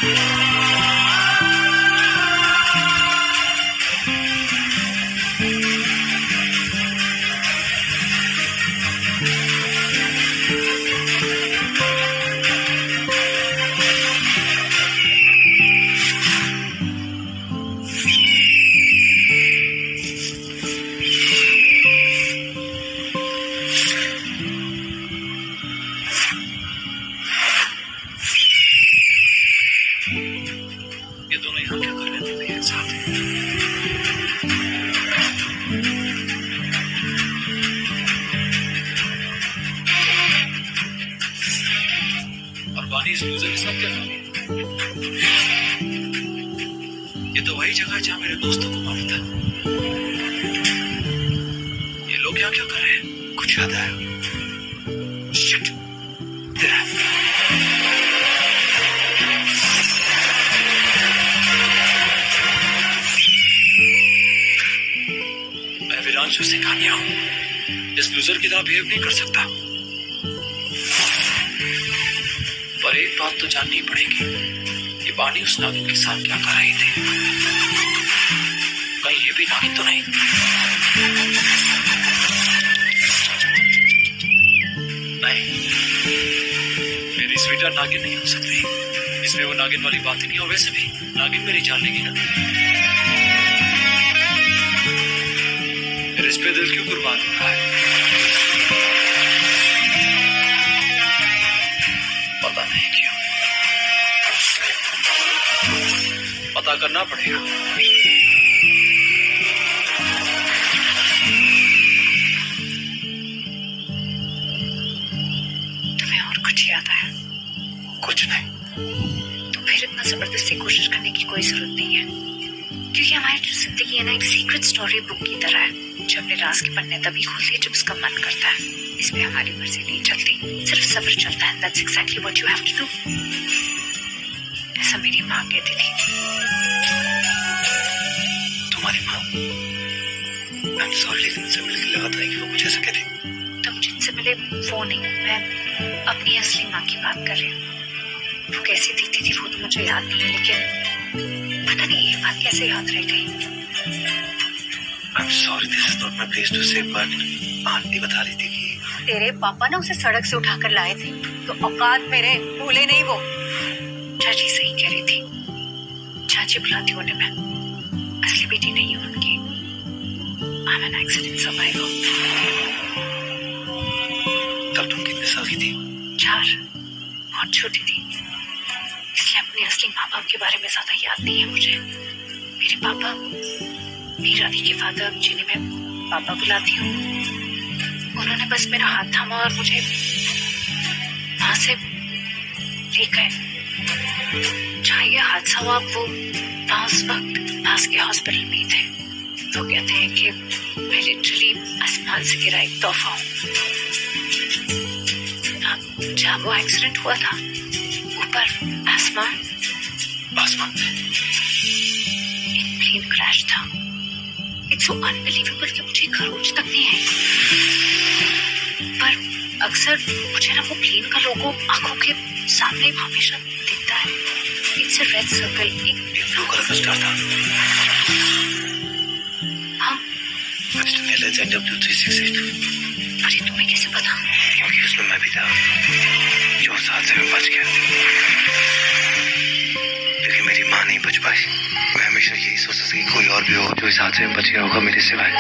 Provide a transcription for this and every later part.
ये दोनों यहाँ क्या कर रहे थे भैया एक साथ? और बानी इस लूजर के साथ क्या कर रही है? ये तो वही जगह है जहाँ मेरे दोस्तों को मालूम था। ये लोग यहाँ क्या कर रहे हैं? कुछ याद आया? शिट! तेरा विरांशु सिंघानिया हूं। इस लूजर की तरह बिहेव नहीं कर सकता। पर एक बात तो जाननी पड़ेगी, ये बानी उस नागिन के साथ क्या कर रही थी? कहीं ये भी नागिन तो नहीं? नहीं, मेरी स्वीटर नागिन नहीं हो सकती। इसमें वो नागिन वाली बात ही नहीं। और वैसे भी नागिन मेरी जान लेगी ना। इस पे दिल क्यों कुर्बान हो रहा है? पता नहीं क्यों। पता करना पड़ेगा। तुम्हें और कुछ याद आया? कुछ नहीं। तो फिर इतना जबरदस्ती कोशिश करने की कोई जरूरत नहीं है, क्योंकि हमारी जो जिंदगी है ना, एक सीक्रेट स्टोरी बुक की तरह है जो अपने राज के पन्ने तभी खोलती है जब उसका मन करता है। इसमें हमारी मर्जी नहीं चलती, सिर्फ सब्र चलता है। That's exactly what you have to do. ऐसा मेरी माँ कहती थी। तुम्हारी माँ? I'm sorry, लेकिन मुझसे मिलकर लगा था कि वो कुछ ऐसा कहती। तुम जिनसे मिले वो नहीं, मैं अपनी असली माँ की बात कर रही हूँ। वो कैसी दिखती थी वो तो मुझे याद नहीं है, लेकिन पता नहीं ये बात कैसे याद रह गई। I'm sorry, this is not my place to say, but aunty बता रही थी कि तेरे पापा ना उसे सड़क से उठाकर लाए थे, तो औकात मेरे भूले नहीं वो। चाची सही कह रही थी। चाची बुलाती उन्हें मैं असली बेटी नहीं हूँ उनकी। I'm an accident survivor। तब तुम कितने साल की थी? 4। बहुत छोटी थी, इसलिए अपने असली माँ बाप के बारे में ज्यादा याद नहीं है मुझे। मेरे पापा, मीरा दी के फादर, जिन्हें मैं पापा बुलाती हूँ, उन्होंने बस मेरा हाथ थामा और मुझे वहां से ले गए जहाँ ये हादसा हुआ। वो उस वक्त पास के हॉस्पिटल में ही थे। तो कहते हैं कि मैं लिटरली आसमान से गिरा एक तोहफा हूँ। जहाँ वो एक्सीडेंट हुआ था, ऊपर आसमान एक प्लेन क्रैश था। इट्स सो अनबिलीवेबल कि मुझे खरोच तक नहीं है। पर अक्सर मुझे ना वो प्लेन का लोगो आंखों के सामने हमेशा दिखता है। इट्स अ रेड सर्कल, एक ब्लू कलर का स्टार था। हाँ, W368। पर ये तुम्हें कैसे पता? क्योंकि उसमें मैं भी था जो उस हादसे में बच गया। लेकिन मेरी माँ नहीं बच पाई। मैं हमेशा यही सोचता था कि कोई और भी हो जो इस हादसे में बच गया होगा मेरे सिवाय।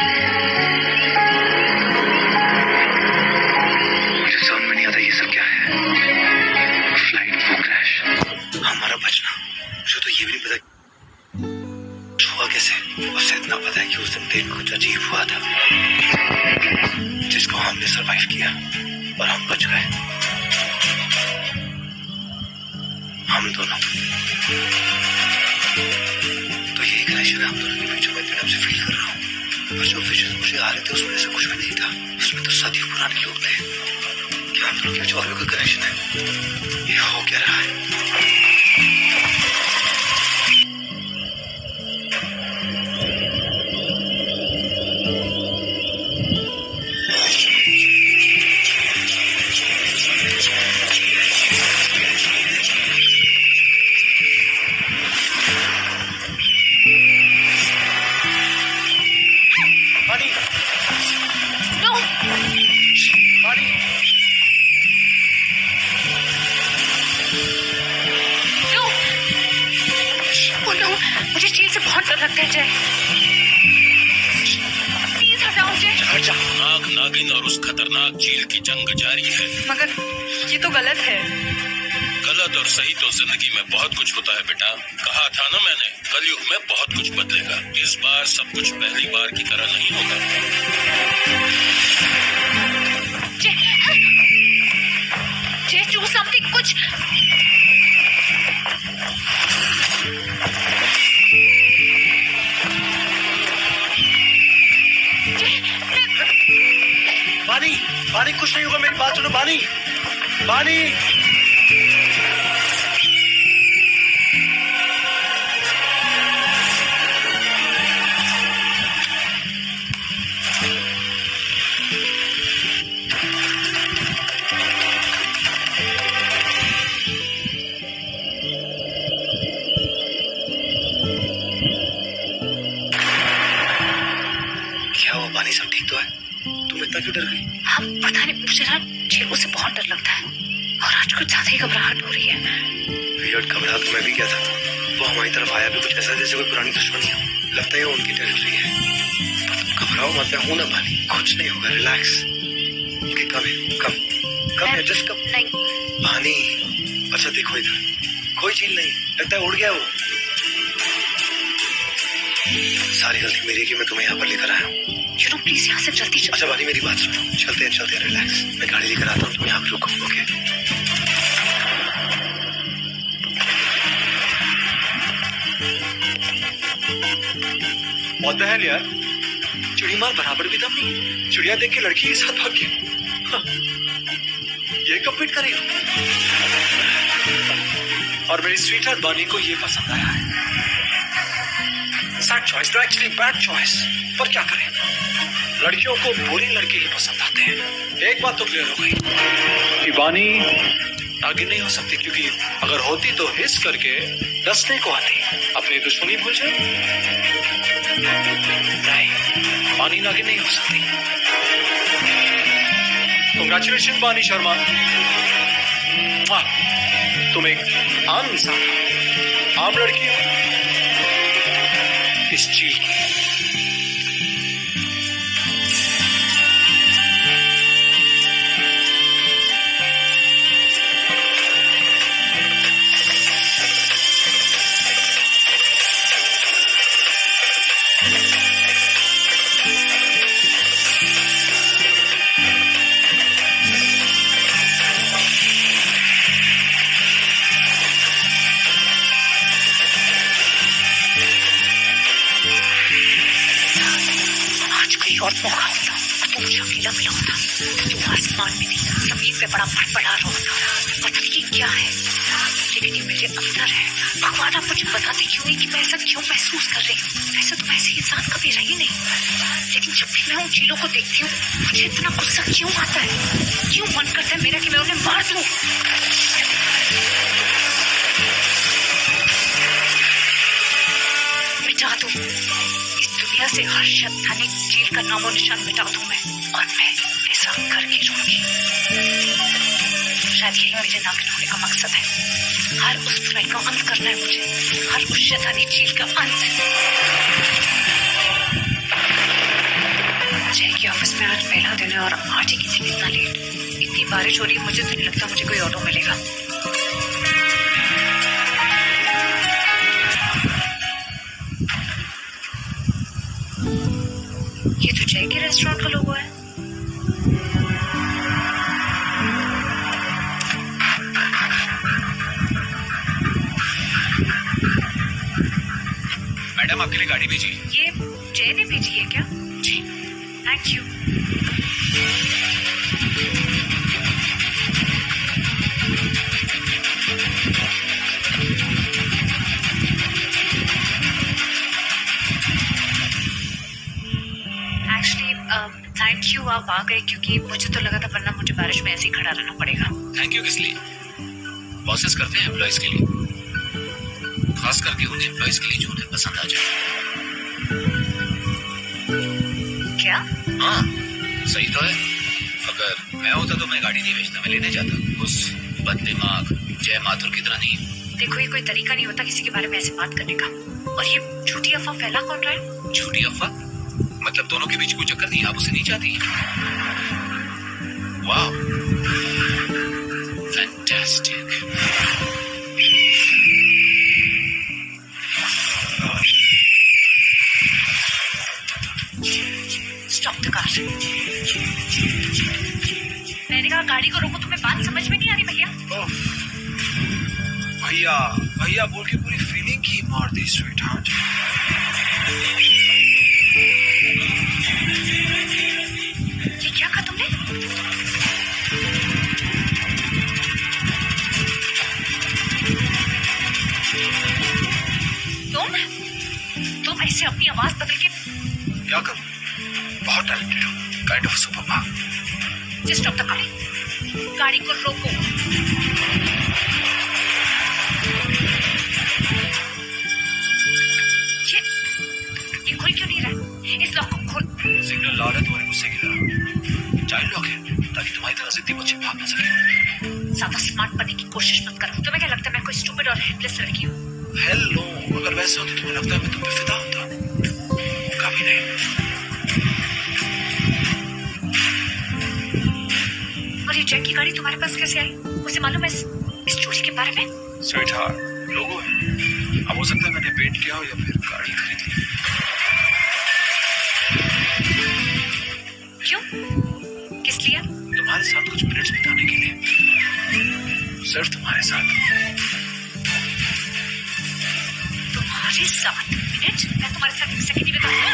मुझे समझ में नहीं आता ये सब क्या है। फ्लाइट, वो क्रैश, हमारा बचना। मुझे तो ये भी नहीं पता हुआ कैसे। बस इतना पता है कि उस दिन ट्रेन में कुछ अजीब हुआ था जिसको हमने सरवाइव किया और हम बच गए। हम दोनों। तो यही कनेक्शन है हम दोनों के बीच में। मैं आपसे फील कर रहा हूँ, पर जो विजन मुझे आ रहे थे उसमें ऐसा कुछ भी नहीं था। उसमें तो सदियों पुराने लोग थे। क्या हम दोनों के बीच और भी कोई कनेक्शन है? ये हो क्या रहा है? बहुत डर लगता है जय। प्लीज हटाओ जय। नाग नागिन और उस खतरनाक चील की जंग जारी है। मगर ये तो गलत है। गलत और सही तो जिंदगी में बहुत कुछ होता है बेटा। कहा था ना मैंने, कलयुग में बहुत कुछ बदलेगा। इस बार सब कुछ पहली बार की तरह नहीं होगा। जय चू समथिंग कुछ। बानी, बानी कुछ नहीं होगा, मेरी बात सुनो बानी। बानी क्या हुआ बानी, सब ठीक तो है? तुम इतना क्यों डर गई? हाँ पता नहीं, मुझे ना चीलों से बहुत डर लगता है और आज कुछ ज्यादा ही घबराहट हो रही है। वियर्ड, घबरा तो मैं भी गया था। वो हमारी तरफ आया भी कुछ ऐसा जैसे कोई पुरानी दुश्मनी हो। लगता है वो उनकी टेरिटरी है। पर तुम घबराओ मत, मैं हूं ना बानी, कुछ नहीं होगा, रिलैक्स। ओके कम है, जस्ट कम। नहीं बानी, अच्छा देखो इधर, कोई चील नहीं, लगता है उड़ गया वो। सारी गलती मेरी कि मैं तुम्हें यहाँ पर लेकर आया हूँ। यू नो प्लीज यहाँ से जल्दी अच्छा बानी मेरी बात सुनो, चलते हैं रिलैक्स। मैं गाड़ी लेकर आता हूँ, तुम यहाँ पे रुको। ओके What the hell यार, चिड़ी मार बराबर भी दम नहीं। चिड़िया देख के लड़की के साथ भाग गया। ये कंप्लीट करेगा। और मेरी स्वीटहार्ट बानी को ये पसंद आया है। Sad choice, actually bad choice, पर क्या करें, लड़कियों को बुरी लड़के ही पसंद आते हैं। एक बात तो क्लियर हो गई कि बानी आगे नहीं हो सकती, क्योंकि अगर होती तो हिस करके डसने को आती। अपनी दुश्मनी भूल जाए। नहीं, बानी आगे नहीं हो सकती। कांग्रेचुलेशन बानी शर्मा, तुम एक आम लड़की हो इस चील की। और मौका होता तो मुझे अकेला मिला होता तो आसमान में नहीं जमीन पे बड़ा फटफड़ा रहा होता। पता नहीं क्या है, लेकिन ये मेरे अंदर है। भगवान आप मुझे बताते क्यों नहीं कि मैं ऐसा क्यों महसूस कर रही हूँ। वैसे तो मैं ऐसी इंसान कभी रही नहीं, लेकिन जब भी मैं उन चीलों को देखती हूँ मुझे इतना गुस्सा क्यों आता है, क्यों मन करता है मेरा कि मैं उन्हें मार दूं। मिटा दूं इस दुनिया से हर शैतानी चील का नामो निशान मिटा दूं मैं, और मैं ऐसा करके रहूंगी। शायद यही मेरे नागिन होने का मकसद है। हर उस बुराई का अंत करना है मुझे, हर उस शैतानी चील का अंत। जय के ऑफिस में आज पहला दिन है और आज ही किसी इतना लेट। इतनी बारिश हो रही है, मुझे तो नहीं लगता मुझे कोई ऑटो मिलेगा। ये तो जय के रेस्टोरेंट का लोगो है। मैडम आपके लिए गाड़ी भेजी। ये जय ने भेजी है क्या? जी थैंक यू। थैंक यू आप आ गए, क्योंकि मुझे तो लगा था वरना मुझे बारिश में ऐसे ही खड़ा रहना पड़ेगा। थैंक यू किस लिए? बॉसेस करते हैं एम्प्लॉयज के लिए, खास करके उन एम्प्लॉयज के लिए जो उन्हें पसंद आ जाए। क्या? हाँ सही तो है। अगर मैं होता तो मैं गाड़ी नहीं भेजता, मैं लेने जाता। उस बददिमाग जय माथुर की तरह नहीं, देखो ये कोई तरीका नहीं होता किसी के बारे में ऐसे बात करने का। और ये झूठी अफवाह फैला कौन रहा है? झूठी अफवाह? मतलब दोनों के बीच कोई चक्कर नहीं, आप उसे नहीं चाहती? वाह, फैंटास्टिक। Stop the car. मैंने कहा गाड़ी को रोको, तुम्हें बात समझ में नहीं आ रही भैया? भैया भैया बोल के पूरी फीलिंग की मार दी स्वीट हार्ट। ये क्या कहा तुमने? तुम ऐसे अपनी आवाज बदल के? क्या करूं? बहुत टैलेंटेड हूँ, kind of super power. Just stop the car. गाड़ी को रोको। ये खुल क्यों नहीं रहा? इस लॉक को खोल। सिग्नल लाउड है तुम्हारे गुस्से की तरह। चाइल्ड लॉक है ताकि तुम्हारी तरह जिद्दी बच्चे भाग ना सके। ज्यादा स्मार्ट बनने की कोशिश मत करो। तुम्हें क्या लगता है मैं कोई स्टूपिड और हेल्पलेस लड़की हूँ? हेल नो, अगर वैसे हो तो तुम्हें लगता है मैं तुम पे फिदा होता? कभी नहीं। और ये जैक की गाड़ी तुम्हारे पास कैसे आई? मुझे मालूम है इस चोरी के बारे में। स्वीट हार्ट, लोगो है। अब हो सकता है मैंने पेंट किया हो या फिर गाड़ी खरीद ली। क्यों? किस लिए? तुम्हारे साथ कुछ मिनट्स बिताने के लिए, सिर्फ तुम्हारे साथ। तुम्हारे साथ मिनट? मैं तुम्हारे साथ एक सेकंड ही बिताऊंगा?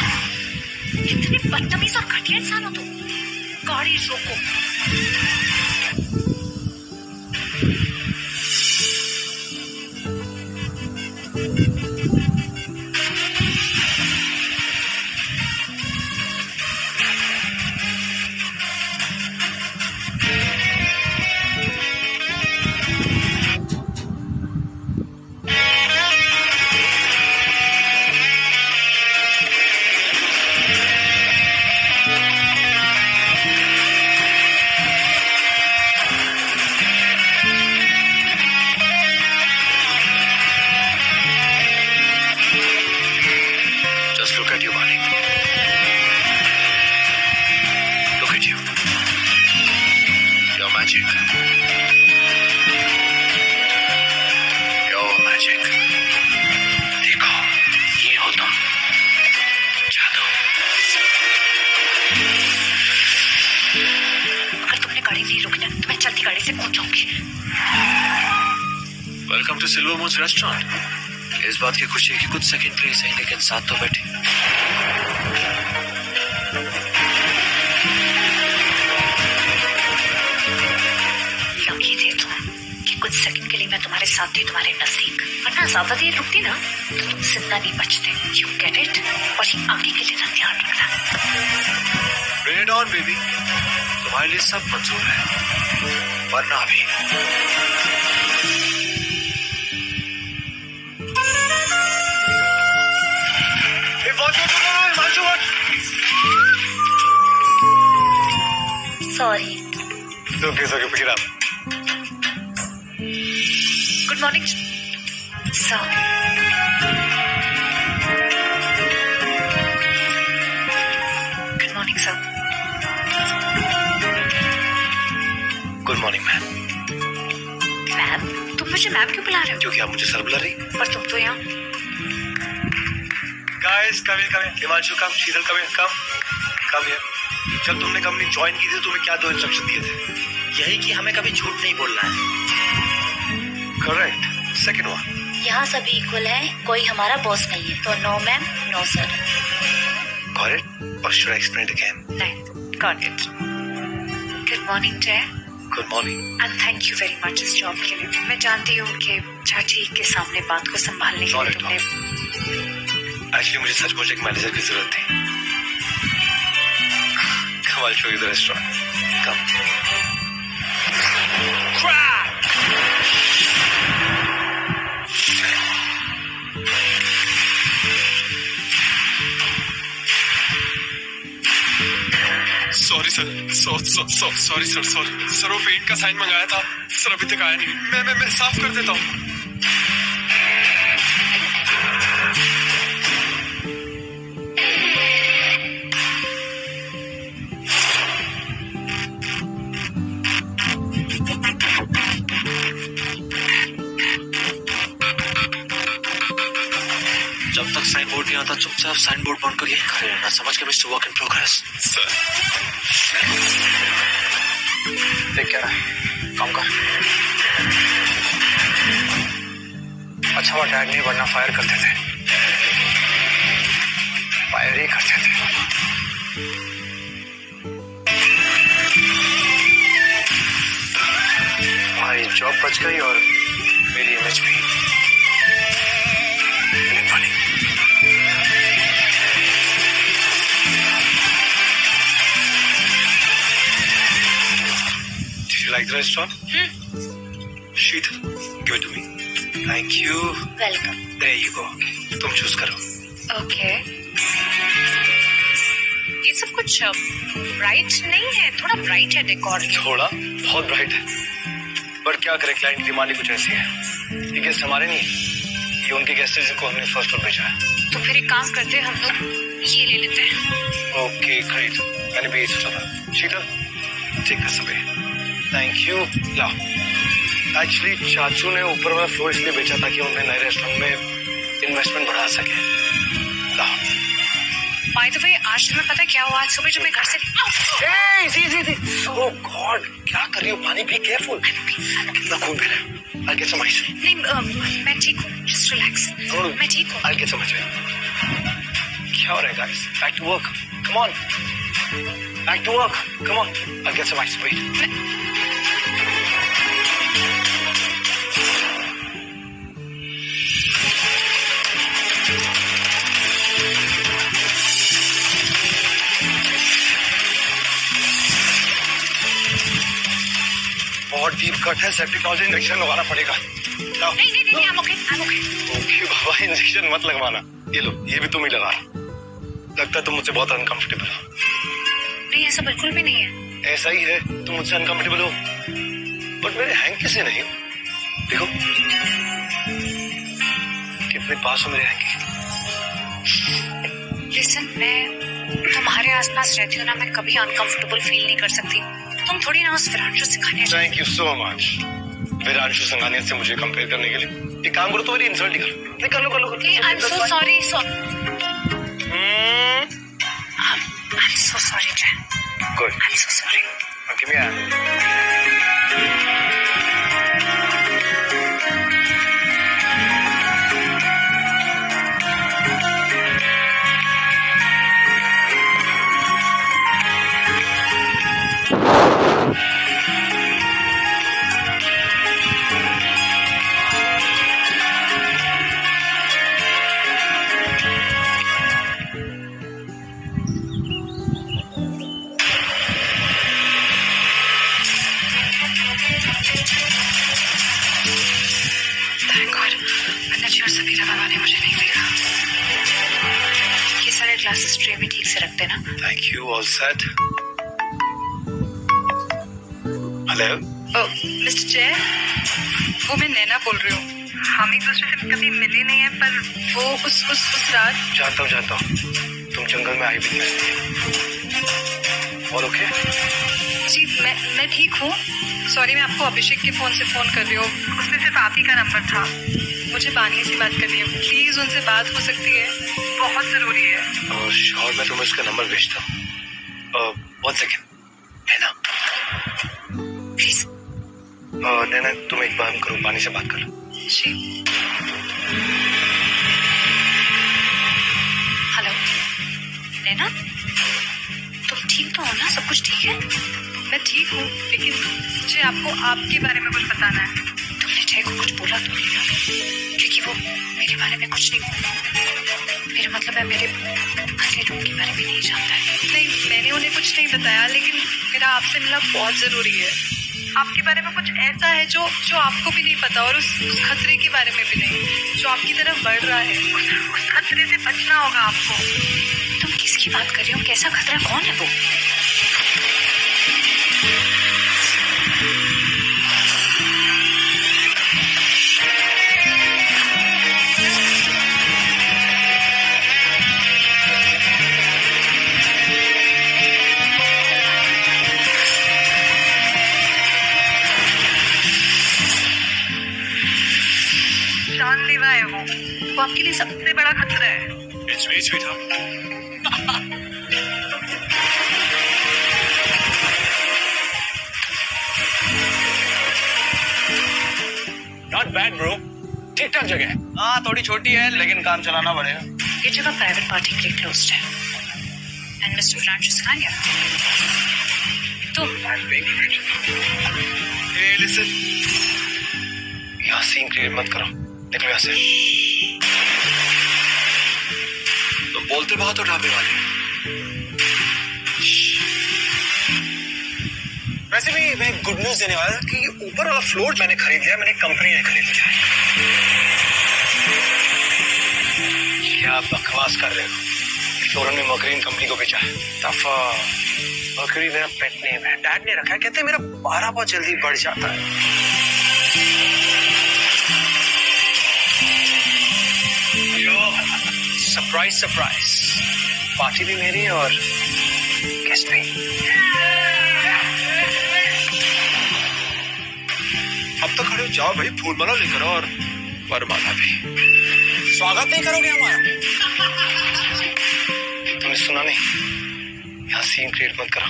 कितने बदतमीज और घटिया इंसान हो तुम। गाड़ी रोको। Just look at you, Bani. Look at you. You're magic. You're magic. देखो, ये हो तुम। जादू। अगर तुमने गाड़ी नहीं रोकी ना तो मैं चलती गाड़ी से कूद जाऊंगी। Welcome to Silver Moons restaurant. इस बात की खुशी है कि कुछ सेकंड के लिए सही लेकिन साथ तो बैठे। लकी थे तुम कि कुछ सेकंड के लिए मैं तुम्हारे साथ थी, तुम्हारे नजदीक। वरना ज्यादा देर रुकती ना तो तुम जिंदा नहीं बचते। You get it? और ये आगे के लिए ना ध्यान रखना। Bring it on, baby. तुम्हारे लिए सब मंजूर है, वरना भी। Sorry. Okay, pick it up. Good morning, sir. Good morning, sir. Good morning, ma'am. Ma'am? तुम मुझे मैम क्यों बुला रहे हो? क्योंकि आप मुझे सर बुला रही। पर तुम तो यहाँ। Guys, come here. Himanshu, come. Sheetal, come here. जब तुमने कंपनी ज्वाइन की थी तुम्हें क्या 2 इंस्ट्रक्शन दिए थे? यही कि हमें कभी झूठ नहीं बोलना है। करेक्ट। सेकंड वन, यहाँ सभी इक्वल है, कोई हमारा बॉस नहीं है। तो no ma'am, no sir. Correct. और शुड आई एक्सप्लेन अगेन? नहीं, got it. Good morning Jay. Good morning. And thank you very much इस जॉब के लिए। मैं जानती हूँ कि चाची के सामने बात को संभालने के लिए तुमने। एक्चुअली मुझे सचमुच एक मैनेजर की जरूरत थी। Come, I'll show you the restaurant. Come. Sorry sir, sir वो पेंट का साइन मंगाया था सर, अभी तक आया नहीं। मैं साफ कर देता हूँ। जब तक साइन बोर्ड नहीं आता चुपचाप साइन बोर्ड बंद करिए। खड़े रहना, समझ के mister work in progress. Sir देख क्या रहा है, काम कर। अच्छा हुआ डैड नहीं, वरना फायर करते थे, फायर ही करते थे। हमारी जॉब बच गई और मेरी इमेज भी। Did you like the restaurant? Sheetal, give it to me. Thank you. Welcome. There you go. तुम चूज करो। ओके, ये सब कुछ ब्राइट नहीं है, थोड़ा ब्राइट है डेकोर। थोड़ा बहुत ब्राइट है, बट क्या करें, क्लाइंट की डिमांड ही कुछ ऐसी है। ये गेस्ट हमारे नहीं, ये उनके गेस्ट है जिनको हमने फर्स्ट फ्लोर भेजा है। तो फिर एक काम करते हैं, हम लोग ये ले लेते हैं। ओके ग्रेट, मैंने भी यही सोचा था। शीतल ठीक है सबे, थैंक यू। लाओ, एक्चुअली चाचू ने ऊपर वाला फ्लोर इसलिए बेचा ताकि उन्हें नए रेस्टोरेंट में इन्वेस्टमेंट बढ़ा सके। लाओ। बाय द वे, आज तुम्हें पता है क्या हुआ? आज सुबह जब मैं घर से ओह गॉड, क्या कर रही हो? पानी भी केयरफुल। कितना खून बह रहा है। I'll get some ice. नहीं, मैं ठीक हूँ, जस्ट रिलैक्स। मैं ठीक हूँ। I'll get some ice. क्या हो रहा है guys? Back to work. Come on. Back to work. Come on. I'll get some ice. Wait. बहुत डीप कट है, सेप्टिक नॉज इंजेक्शन लगवाना पड़ेगा। लाओ। नहीं, I'm okay. Okay Baba, injection मत लगवाना। ये लो, ये भी तुम ही लगा। लगता है तुम मुझसे बहुत अनकंफर्टेबल हो। नहीं, ऐसा बिल्कुल भी नहीं है। ऐसा ही है, तुम मुझसे अनकंफर्टेबल हो, बट मेरे हैंकी से नहीं हो। देखो कितने पास हो मेरे हैंकी। लिसन, मैं तुम्हारे आसपास रहती हूँ ना, मैं कभी अनकंफर्टेबल फील नहीं कर सकती। तुम थोड़ी ना उस Viranshu Singhania. Thank you so much. Viranshu Singhania से मुझे कंपेयर करने के लिए एक काम करो, तो मेरी इंसल्ट ही करो। नहीं, कर लो। I am so sorry. I'm so sorry, Jay. Good. I'm so sorry. Give me a hand. Thank God, Manoj और समीरा बाबा ने मुझे नहीं देखा। ये सारे ग्लासेस ट्रे में ठीक से रख देना। Thank you. All set. Hello. Mister जय, वो मैं नैना बोल रही हूँ। हम एक दूसरे से कभी मिले नहीं है, पर वो उस रात। जानता हूँ तुम जंगल में आई भी नहीं। All okay? जी, मैं ठीक हूँ। सॉरी, मैं आपको अभिषेक के फोन से फोन कर रही हूँ। उसमें सिर्फ आप ही का नंबर था। मुझे बानी से बात करनी है, प्लीज उनसे बात हो सकती है? बहुत जरूरी है। श्योर, मैं तुम्हें उसका नंबर भेजता हूँ। 1 सेकेंड। Naina, please. नैना तुम एक बार करो, बानी से बात कर लो। जी। हेलो नैना, तुम ठीक तो हो ना? सब कुछ ठीक है? मैं ठीक हूँ, लेकिन मुझे आपको आपके बारे में कुछ बताना है। तुमने जय को कुछ बोला तो नहीं ना? क्योंकि वो मेरे बारे में कुछ नहीं बोला। मेरा मतलब है, मेरे असली रूप के बारे में नहीं जानता है। नहीं, मैंने उन्हें कुछ नहीं बताया, लेकिन मेरा आपसे मिलना बहुत जरूरी है। आपके बारे में कुछ ऐसा है जो आपको भी नहीं पता, और उस खतरे के बारे में भी नहीं, जो आपकी तरफ बढ़ रहा है। उस खतरे से बचना होगा आपको। तुम किसकी बात कर रही हो? कैसा खतरा? कौन है वो? जानलेवा है वो आपके लिए सबसे बड़ा खतरा है। It's me, sweetheart. Not bad, bro. ठीक ठाक जगह है. हाँ थोड़ी छोटी है लेकिन काम चलाना पड़ेगा. ये जगह प्राइवेट पार्टी के लिए क्लोज्ड है। एंड मिस्टर फ्रांसिस खानिया तो I'm paying for it. Hey, listen. यहाँ सीन क्रिएट मत करो, निकलो यहाँ से। तो बोलते बहुत हो ढाबे वाले. वैसे भी मैं गुड न्यूज देने वाला था कि ऊपर वाला फ्लोर मैंने खरीद लिया, मैंने कंपनी ने खरीद लिया है। क्या आप बकवास कर रहे हो? फ्लोरन ने मकरीन कंपनी को बेचा है। दफा मकरी मेरा पेट नेम है, डैड ने रखा है, कहते हैं मेरा 12 बहुत जल्दी बढ़ जाता है। सरप्राइज सरप्राइज, पार्टी भी मेरी है और गेस्ट भी। अब तो खड़े हो जाओ भाई, फूल माला लेकर आओ और वरमाला भी. स्वागत नहीं करोगे हमारा? तुमने सुना नहीं? यहाँ सीन क्रिएट मत करो।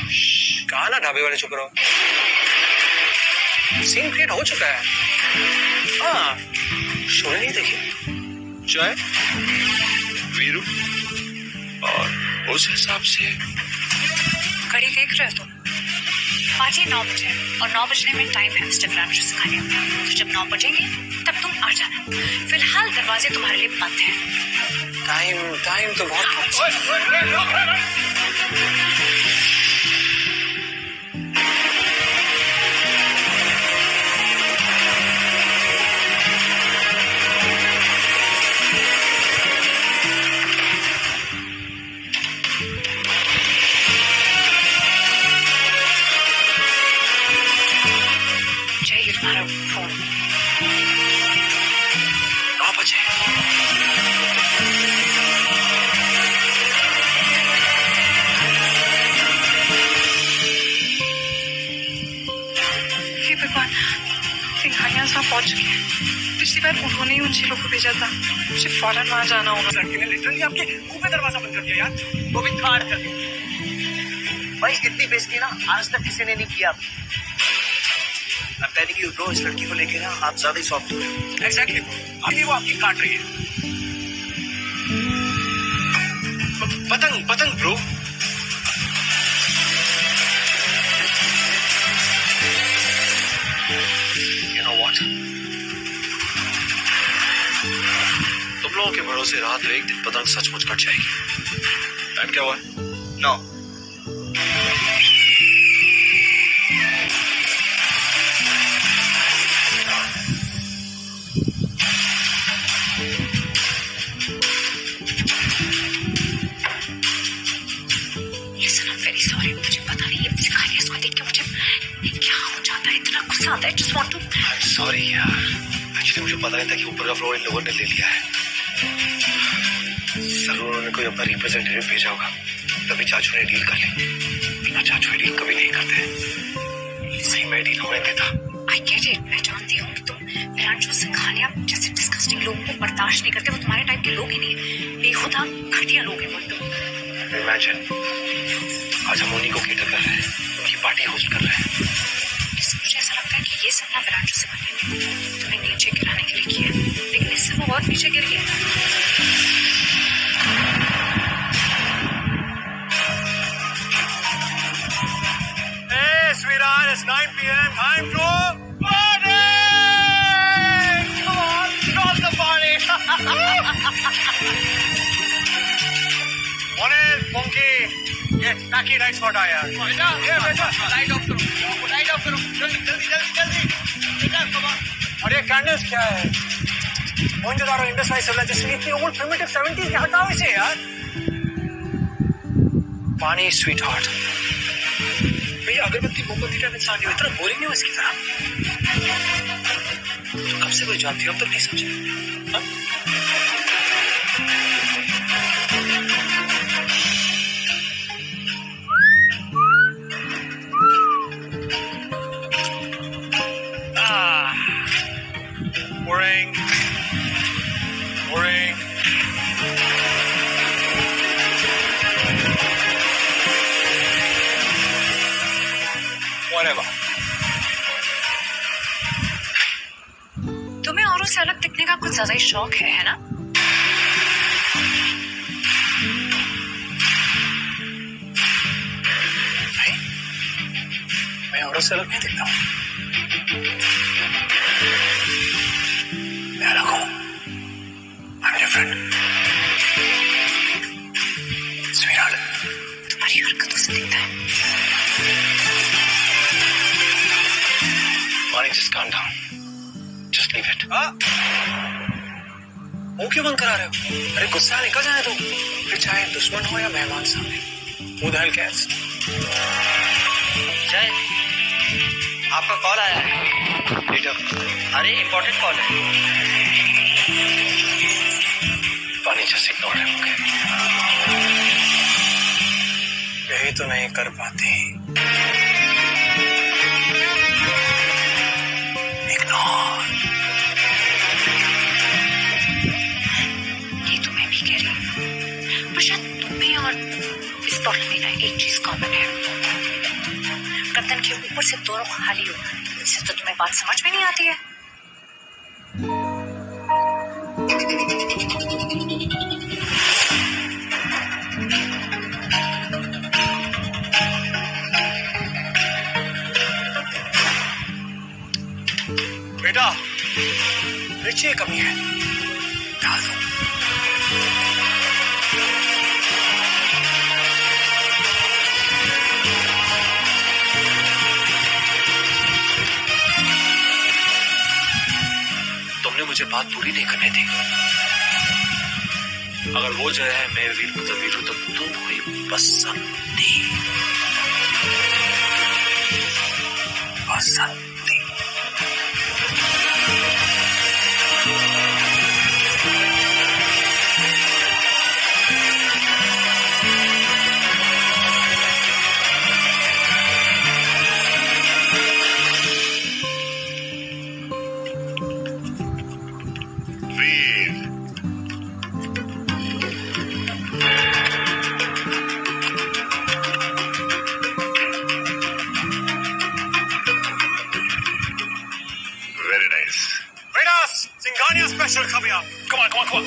कहा ना ढाबे वाले, चुप रहो। सीन क्रिएट हो चुका है। हाँ, शो नहीं देखी? चाय वीरू और उस हिसाब से घड़ी देख रहे हो तुम? पार्टी 9 बजे और 9 बजने में टाइम है मिस्टर फ्रांसिस खानिया। तो जब 9 बजेंगे तब तुम आ जाना। फिलहाल दरवाजे तुम्हारे लिए बंद हैं। टाइम तो बहुत। चाहिए तुम्हारा फोन। 9 बजे। हे भगवान, सिंघानिया साहब पहुंच चुके हैं। पिछली बार उन्होंने ही उन चीलों को भेजा था। मुझे फौरन वहां जाना होगा। लड़की ने लिटरली आपके मुंह पे दरवाजा बंद कर दिया यार। वो भी खाड़ कर दिया. भाई इतनी बेइज्जती ना आज तक किसी ने नहीं किया. I'm telling you bro, इस लड़की को लेके ना आप ज्यादा ही सॉफ्ट हो रहे हो. एग्जैक्टली, अभी वो आपकी काट रही है। पतंग पतंग ब्रो. You know what? तुम लोगों के भरोसे रात एक दिन पतंग सचमुच कट जाएगी. टाइम क्या हुआ है? No. Listen, I'm very sorry. मुझे पता नहीं ये सिंघानिया इसको देख के मुझे क्या हो जाता है, इतना गुस्सा आता है। Just want to सॉरी यार, एक्चुअली मुझे पता नहीं था कि ऊपर का फ्लोर इन लोगों ने ले लिया है। जरूर उन्होंने कोई अपना रिप्रेजेंटेटिव भेजा होगा, तभी चाचू ने डील कर ली। बिना चाचू ने डील कभी नहीं करते। सही मैं डील होने देता। I get it, मैं जानती हूँ कि तुम विरांशु सिंघानिया जैसे डिस्गस्टिंग लोगों को बर्दाश्त नहीं करते। वो तुम्हारे टाइप के लोग ही नहीं है, बेहुदा घटिया लोग हैं वो तुम। इमेजिन, आज हम उन्हीं को केटर कर रहे हैं, उनकी पार्टी होस्ट कर रहे हैं। मुझे ऐसा लगता है कि ये सब ना विरांशु सिंघानिया ने तुम्हें नीचे गिराने के लिए किया है, लेकिन इससे वो और नीचे गिर गया। Hey, sweetheart, it's 9 p.m. Time to party! Come on, start the party! Morning, Funky. ये ताकि राइट स्पॉट आया। बेटा, ये बेटा, लाइट ऑफ करो, जल्दी जल्दी जल्दी जल्दी। बेटा, come on. और ये कैंडल्स क्या है? मोहनजोदारो इंडस वैली सिविलाइजेशन इतनी ओल्ड प्रिमिटिव 70s के, हटाओ इसे यार। पानी स्वीट हार्ट। भैया अगरबत्ती मोमबत्ती का इंसान नहीं, इतना बोरिंग नहीं हो इसकी तरह। तो कब से कोई जानती हो, अब तक नहीं समझे? हाँ? Boring. अरे वाह, तुम्हें औरों से अलग दिखने का कुछ ज्यादा ही शौक है ना? नहीं, मैं औरों से अलग नहीं दिखता हूँ। मैं अलग हूँ। I'm different. Sweetheart. तुम्हारी हरकतों से दिखता है। Money, just calm down. Just leave it. मुंह क्यों बंद करा रहे हो? अरे गुस्सा निकल जाए तो फिर चाहे दुश्मन हो या मेहमान सामने। Who the hell cares? जय, आपका कॉल आया है। बेटा, अरे इम्पोर्टेंट कॉल है। पानी जैसे इग्नोर है मुझे। यही तो नहीं कर पाती। इग्नोर। ये तो मैं भी कह रही हूँ, पर शायद तुम्हें और इस बॉटल में ना एक चीज कॉमन है। गर्दन के ऊपर से दोनों खाली हो, इससे तो तुम्हें बात समझ में नहीं आती है। बेटा, मिर्ची कमी है, डाल दो। तुमने मुझे बात पूरी नहीं करने दी। अगर वो जय है, मैं वीरपुत्र वीरू, तो तुम हुई बसंती। बसंती। Very nice. Vedas, Singhania special coming up. Come on, come on, come on.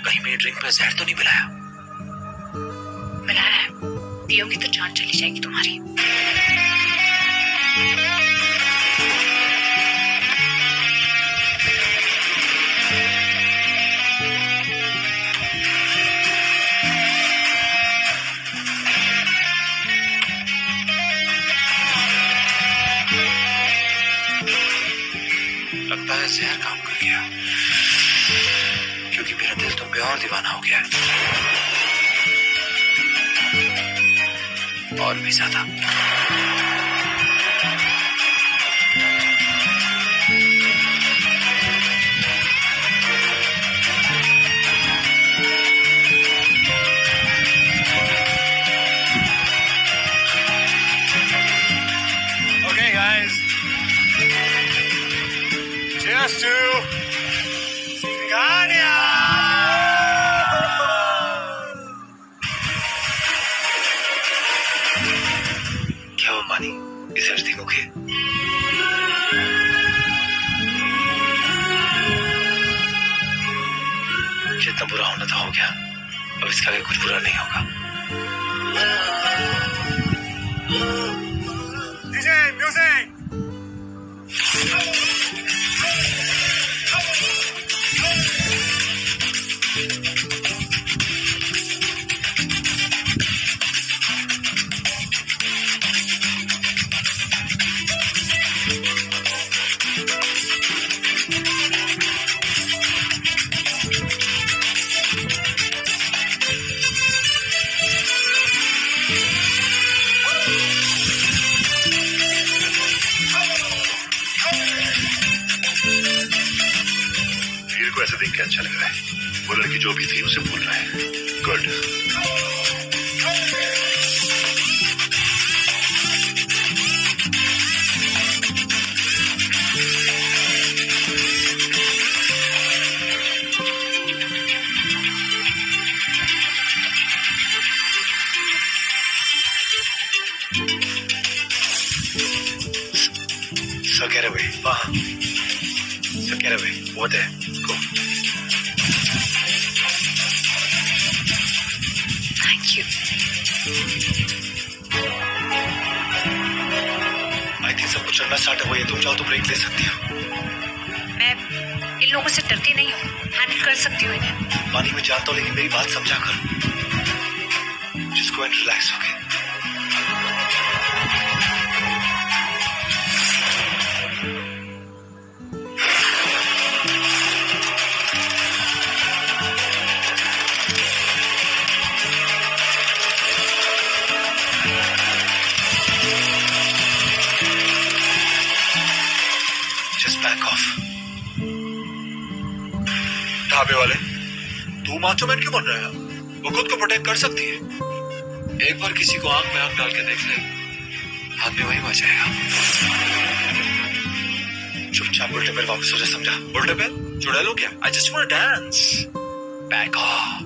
कहीं मेरी ड्रिंक में जहर तो नहीं मिलाया? मिलाया है, पियोगी तो जान चली जाएगी तुम्हारी। लगता है जहर काम कर गया, क्योंकि मेरा दिल तुम पे और दीवाना हो गया है, और भी ज्यादा। Okay, guys. Cheers to Singhania! क्या वो मानी इस हस्ती मुखे? जितना बुरा होना था हो गया, अब इसका आगे कुछ बुरा नहीं होगा। DJ music! वीर को ऐसे देख के अच्छा लग रहा है। वो लड़की जो भी थी उसे भूल रहा है। गुड। सर कह रहे भाई, हाँ सर कह रहे भाई, बहुत है go. Thank you. I think सब कुछ चलना स्टार्ट हो गया, तुम चाहो तो ब्रेक ले सकती हो। मैं इन लोगों से डरती नहीं हूँ, हैंडल कर सकती हूँ इन्हें। पानी में जानता हूँ, लेकिन मेरी बात समझा कर। जिसको रिलैक्स हो गए। ढाबे वाले, तू माचो मैन क्यों बन रहा है? वो खुद को प्रोटेक्ट कर सकती है। एक बार किसी को आंख में आंख डाल के देख ले, आदमी वही बच जाएगा। चुपचाप उल्टे पैर वापस हो जा, समझा? उल्टे पैर चुड़ा लो क्या? I just want dance. Back of.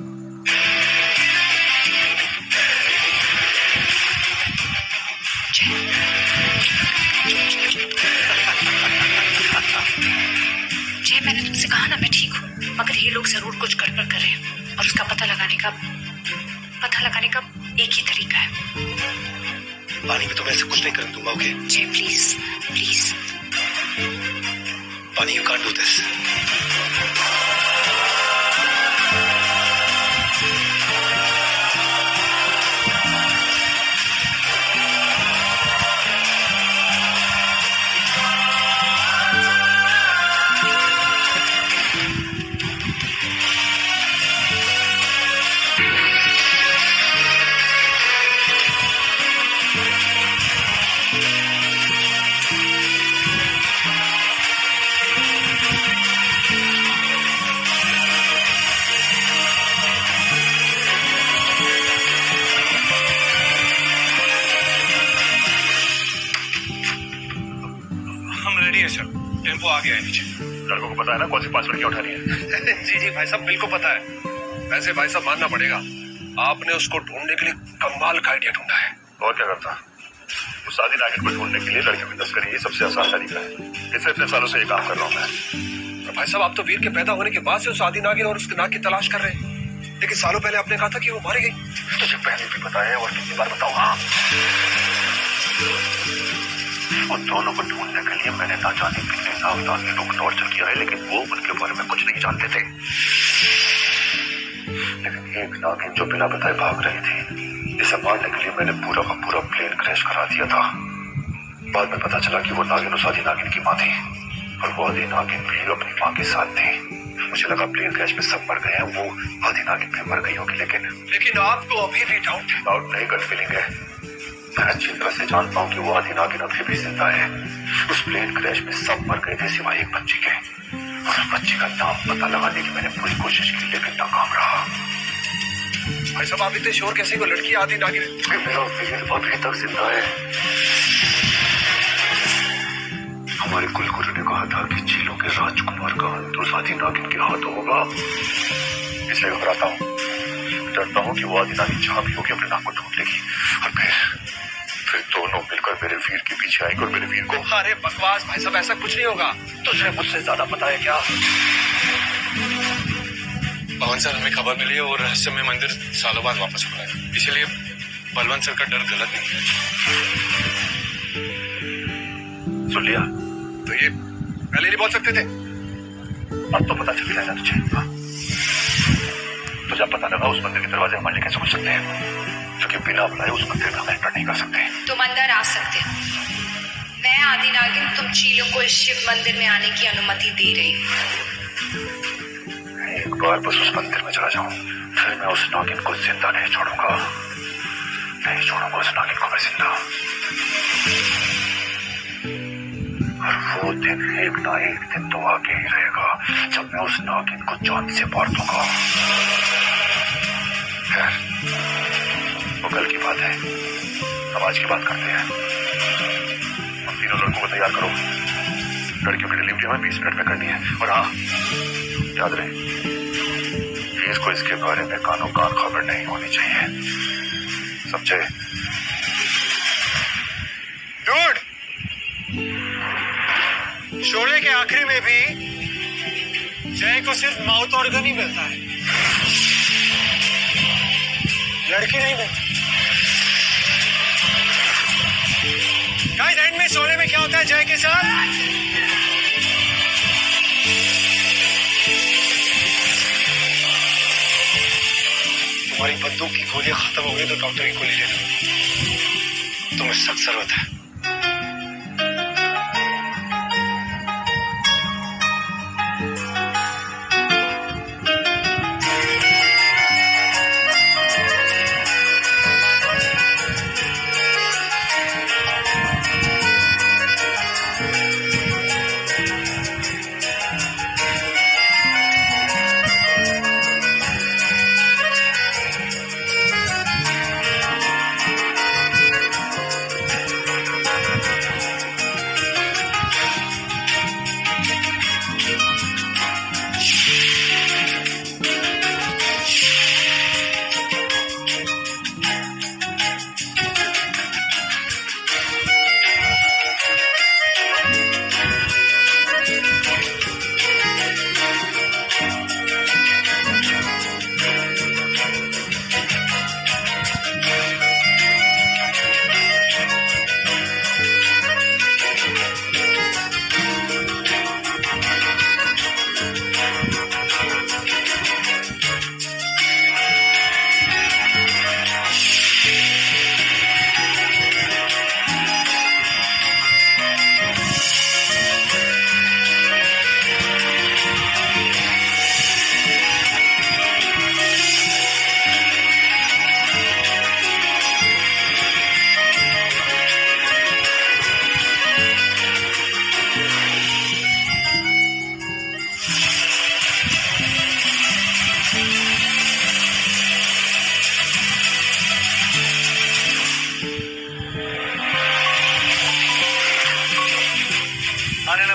जय, मैंने तुमसे कहा ना मैं ठीक हूँ, मगर ये लोग जरूर कुछ गड़बड़ कर रहे हैं और उसका पता लगाने का एक ही तरीका है। पानी में तो मैं ऐसे कुछ नहीं करने दूंगा, ओके? Jay please please. पानी, you can't do this. Tempo आ गया है नीचे। लड़कों को पता है ना कौन सी 5 लड़कियां उठा रही है? जी जी भाई साहब, बिल्कुल पता है। वैसे भाई साहब मानना पड़ेगा, आपने उसको ढूंढने के लिए कमाल का आइडिया ढूंढा है। और क्या करता? उस आदि नागिन को ढूंढने के लिए लड़कियों की तस्करी ये सबसे आसान तरीका है। इससे इतने सालों से ये काम कर रहा हूँ मैं। तो भाई साहब, आप तो वीर के पैदा होने के बाद से उस आदि नागिन और उसके नाग की तलाश कर रहे हैं, लेकिन सालों पहले आपने कहा था कि वो मारी गई। तुझे पहले भी पता है और कितनी बार बताऊँ? हाँ, उन दोनों को ढूंढने के लिए मैंने ना जाने कितने नागिनों को टॉर्चर किया है, लेकिन वो उनके बारे में कुछ नहीं जानते थे। लेकिन एक नागिन जो बिना बताए भाग रही थी, इसे मारने के लिए मैंने पूरा का पूरा प्लेन क्रैश करा दिया था। बाद में पता चला कि वो नागिन उस आदि नागिन की माँ थी और वो आदि नागिन भी अपनी माँ के साथ थी। मुझे लगा प्लेन क्रैश में सब मर गए हैं, वो आदि नागिन भी मर गई होगी, लेकिन आपको अभी भी डाउट नहीं, गट फीलिंग है। मैं अच्छी तरह से जानता हूँ कि वो आदि नागिन अभी भी जिंदा है। उस प्लेन क्रैश में सब मर गए थे सिवाय एक बच्ची के, और उस बच्ची का नाम पता लगाने की मैंने पूरी कोशिश की, लेकिन नाकाम रहा। भाई साहब, आप इतने श्योर कैसे? वो लड़की आदि नागिन मेरा वीर अभी तक जिंदा है। हमारे कुलगुरु ने कहा था कि चीलों के राजकुमार का अंत उस आदि नागिन के हाथों होगा। इसलिए घबराता हूँ, डरता हूँ कि वो आदि नागिन जहाँ भी होगी अपने नाम को ढूंढ लेगी और फिर दोनों मिलकर मेरे वीर के पीछे आएंगे और मेरे वीर को। अरे बकवास भाई साहब, ऐसा कुछ नहीं होगा। तुझे मुझसे ज्यादा पता है क्या? पवन सर, हमें खबर मिली है वो रहस्यमय मंदिर सालों बाद वापस खुला है, इसलिए बलवंत सर का डर गलत नहीं है। सुन लिया? तो ये पहले नहीं बोल सकते थे? अब तो पता चल गया ना तुझे। तो जब पता लगा उस मंदिर के दरवाजे हमारे लिए कैसे खुल सकते हैं, क्योंकि बिना बुलाए उस मंदिर में हम एंटर नहीं कर सकते। तुम अंदर आ सकते हो। मैं आदि नागिन तुम चीलों को इस शिव मंदिर में आने की अनुमति दे रही हूँ। एक बार बस उस मंदिर में चला जाऊं, फिर मैं उस नागिन को जिंदा नहीं छोड़ूंगा। नहीं छोड़ूंगा उस नागिन को मैं जिंदा। और वो दिन एक ना एक दिन तो आगे ही रहेगा जब मैं उस नागिन को जान से मार दूंगा। खैर, वो कल की बात है, अब आज की बात करते हैं। हम तीनों लड़कों को तैयार करो, लड़कियों की डिलीवरी हमें 20 मिनट में करनी है। और हाँ, याद रहे, फीस को इसके बारे में कानो कान खबर नहीं होनी चाहिए, समझे? डूड, शोले के आखिरी में भी जय को सिर्फ माउथ ऑर्गन ही मिलता है, लड़की नहीं मिलती। गाइस, एंड में शोले में क्या होता है जय के साथ? तुम्हारी बंदूक की गोलियां खत्म हो गई तो डॉक्टर की गोली ले लो, तुम्हें सख्त जरूरत है।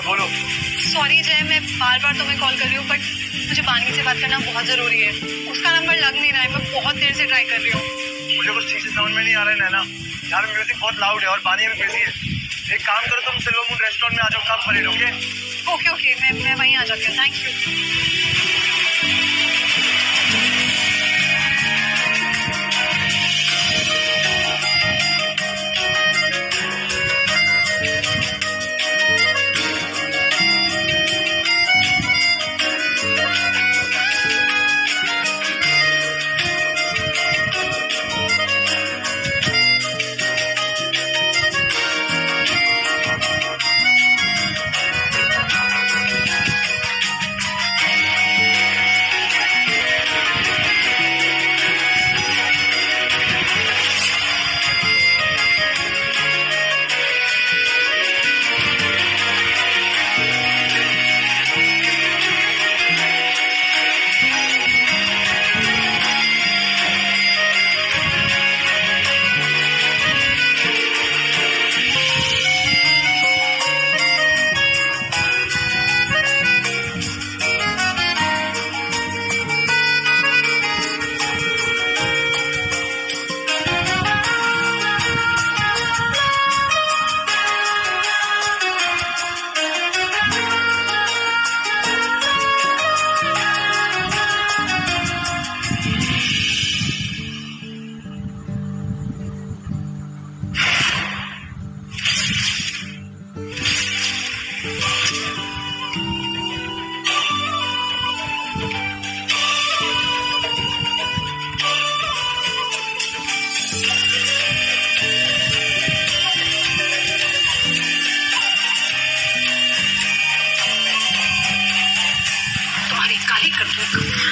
बोलो। सॉरी जय, मैं बार बार तुम्हें कॉल कर रही हूँ, बट मुझे बानी से बात करना बहुत जरूरी है। उसका नंबर लग नहीं रहा है, मैं बहुत देर से ट्राई कर रही हूँ। मुझे कुछ ठीक से समझ में नहीं आ रहा है नैना, यार म्यूजिक बहुत लाउड है और बानी भी बिजी है। एक काम करो, तुम सिल्वर मून रेस्टोरेंट में आ जाओ, कब परेड, ओके? ओके ओके, मैं वहीं आ जाती हूँ। Thank you.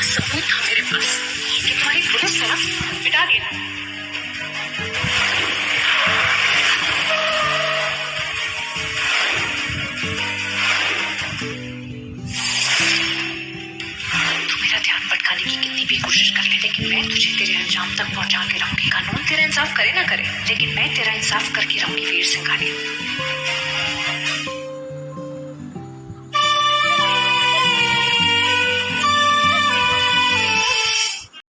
सबूत था मेरे पास कि तुम्हारी पुलिस ने ना मिटा दिया। तू मेरा ध्यान भटकाने की कितनी भी कोशिश कर ले, लेकिन मैं तुझे तेरे अंजाम तक पहुंचा के रहूंगी। कानून तेरा इंसाफ करे ना करे, लेकिन मैं तेरा इंसाफ करके रहूंगी वीर सिंघानिया।